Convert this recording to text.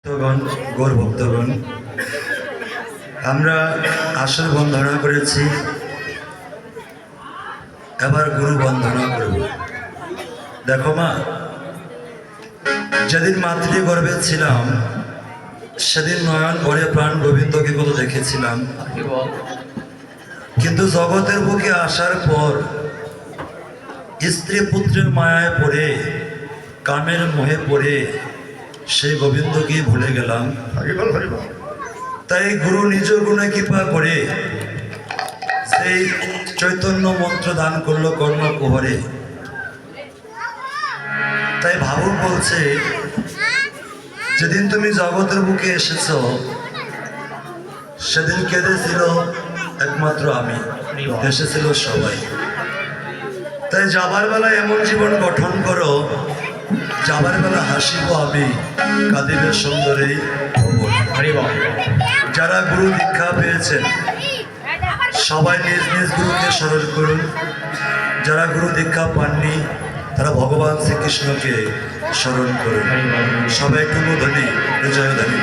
ভক্তগণ, গৌর ভক্তগণ, আমরা আসর বন্দনা করেছি, এবার গুরু বন্দনা করব। দেখো মা, যেদিন মাতৃগর্ভে ছিলাম সেদিন নয়ন ভরে প্রাণ গোবিন্দকে কত দেখেছিলাম, কিন্তু জগতের বুকে আসার পর স্ত্রী পুত্রের মায়ায় পড়ে, কামের মোহে পড়ে সেই গোবিন্দকে ভুলে গেলাম। তাই গুরু নিজ গুণে কৃপা করে সেই চৈতন্য মন্ত্র দান করলো কর্ণকুহরে। তাই ভাবুক বলছে, যেদিন তুমি জগতের বুকে এসেছ সেদিন কেঁদেছিল একমাত্র আমি, এসেছিল সবাই। তাই যাবার বেলা এমন জীবন গঠন করো, যাবার বেলা হাসিব আমি, কাঁদিবে সুন্দরী। যারা গুরু দীক্ষা পেয়েছেন সবাই নিজ নিজ গুরুকে স্মরণ করুন। যারা গুরু দীক্ষা পাননি তারা ভগবান শ্রীকৃষ্ণকে স্মরণ করুন। সবাই একটু ধ্বনি জয় ধ্বনি।